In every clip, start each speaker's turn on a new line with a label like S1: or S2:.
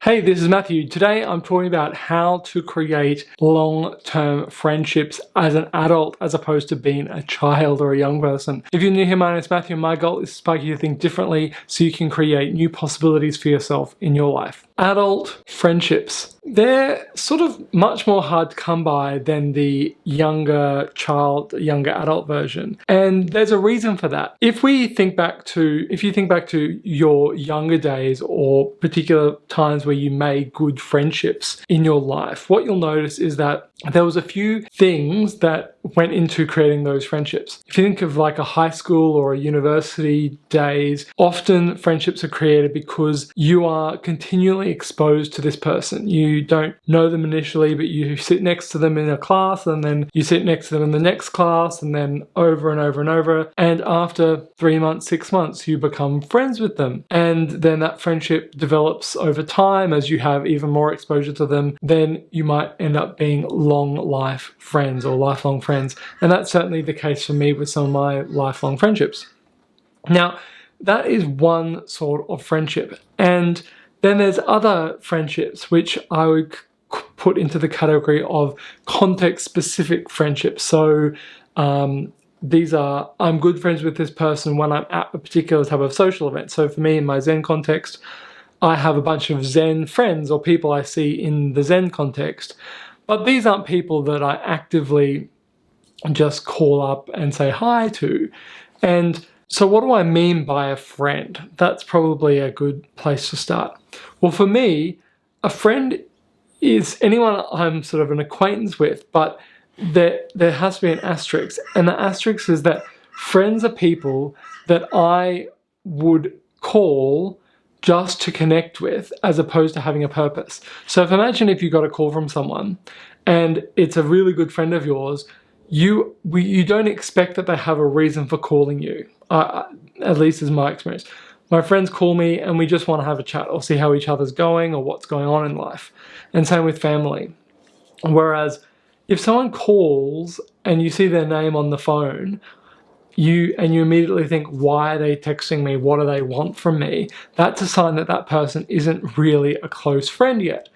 S1: Hey, this is Matthew. Today I'm talking about how to create long-term friendships as an adult as opposed to being a child or a young person. If you're new here, my name is Matthew and my goal is to spark you to think differently so you can create new possibilities for yourself in your life. Adult friendships. They're sort of much more hard to come by than the younger adult version. And there's a reason for that. If you think back to your younger days or particular times where you made good friendships in your life, what you'll notice is that there was a few things that went into creating those friendships. If you think of like a high school or a university days, often friendships are created because you are continually exposed to this person. You don't know them initially, but you sit next to them in a class, and then you sit next to them in the next class, and then over and over and over. And after 3 months, 6 months, you become friends with them. And then that friendship develops over time as you have even more exposure to them. Then you might end up being long life friends or lifelong friends. And that's certainly the case for me with some of my lifelong friendships. Now, that is one sort of friendship. And then there's other friendships which I would put into the category of context-specific friendships. So these are, I'm good friends with this person when I'm at a particular type of social event. So for me, in my Zen context, I have a bunch of Zen friends or people I see in the Zen context. But these aren't people that I actively just call up and say hi to. And so what do I mean by a friend? That's probably a good place to start. Well, for me, a friend is anyone I'm sort of an acquaintance with, but there has to be an asterisk. And the asterisk is that friends are people that I would call just to connect with as opposed to having a purpose. So imagine if you got a call from someone and it's a really good friend of yours, you don't expect that they have a reason for calling you, at least is my experience. My friends call me and we just want to have a chat or see how each other's going or what's going on in life. And same with family. Whereas if someone calls and you see their name on the phone, you immediately think, why are they texting me? What do they want from me? That's a sign that that person isn't really a close friend yet.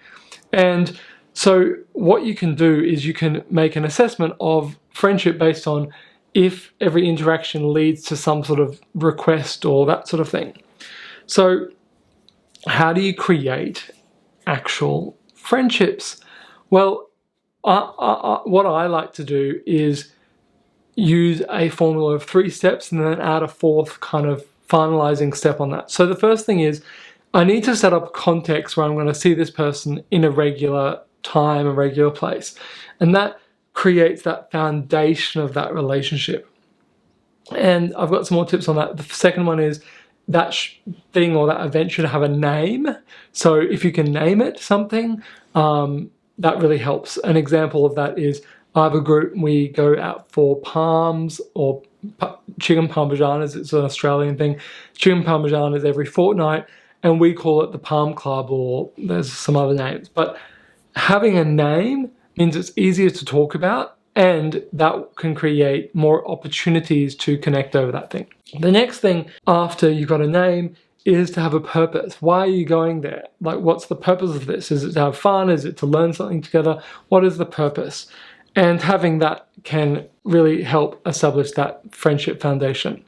S1: And so what you can do is you can make an assessment of friendship based on if every interaction leads to some sort of request or that sort of thing. So how do you create actual friendships? Well, what I like to do is use a formula of 3 steps and then add a 4th kind of finalizing step on that. So the first thing is I need to set up a context where I'm going to see this person in a regular time, a regular place. And that creates that foundation of that relationship. And I've got some more tips on that. The second one is that thing or that event should have a name. So if you can name it something, that really helps. An example of that is I have a group, we go out for palms or chicken parmesanas. It's an Australian thing. Chicken parmesanas every fortnight, and we call it the Palm Club, or there's some other names. But having a name means it's easier to talk about, and that can create more opportunities to connect over that thing. The next thing after you've got a name is to have a purpose. Why are you going there? Like, what's the purpose of this? Is it to have fun? Is it to learn something together? What is the purpose? And having that can really help establish that friendship foundation.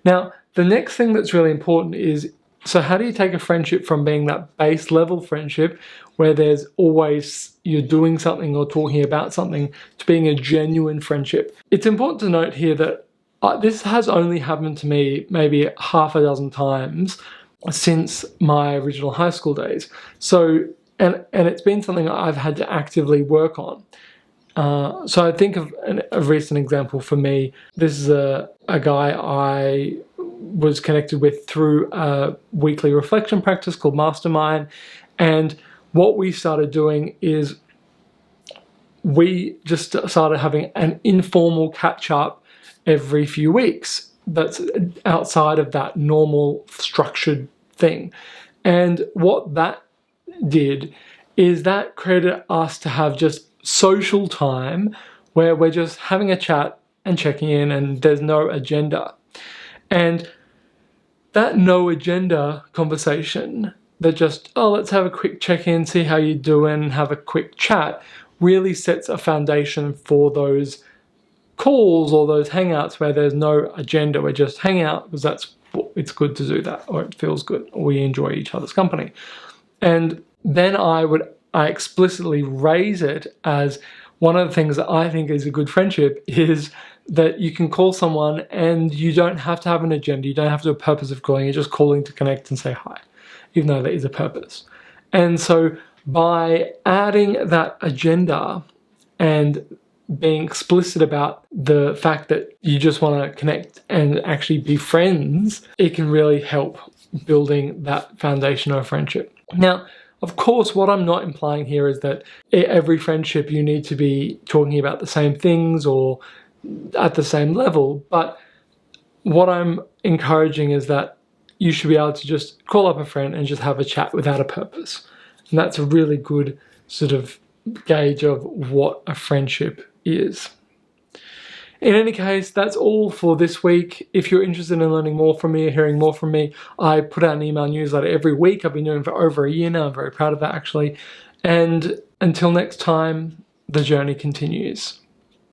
S1: Now, the next thing that's really important is, so how do you take a friendship from being that base level friendship where there's always you're doing something or talking about something to being a genuine friendship? It's important to note here that this has only happened to me maybe half a dozen times since my original high school days. So, and it's been something I've had to actively work on. So I think of a recent example for me. This is a guy I was connected with through a weekly reflection practice called Mastermind. And what we started doing is we just started having an informal catch-up every few weeks that's outside of that normal structured thing. And what that did is that created us to have just social time where we're just having a chat and checking in and there's no agenda. And that no agenda conversation that just, oh, let's have a quick check-in, see how you're doing, have a quick chat, really sets a foundation for those calls or those hangouts where there's no agenda. We just hang out because it's good to do that, or it feels good, or we enjoy each other's company. And then I explicitly raise it as one of the things that I think is a good friendship is that you can call someone and you don't have to have an agenda. You don't have to have a purpose of calling. You're just calling to connect and say hi, even though there is a purpose. And so by adding that agenda and being explicit about the fact that you just want to connect and actually be friends, it can really help building that foundation of friendship. Now, of course, what I'm not implying here is that every friendship you need to be talking about the same things or at the same level, but what I'm encouraging is that you should be able to just call up a friend and just have a chat without a purpose. And that's a really good sort of gauge of what a friendship is. In any case, that's all for this week. If you're interested in learning more from me, hearing more from me, I put out an email newsletter every week. I've been doing it for over a year now. I'm very proud of that, actually. And until next time, the journey continues.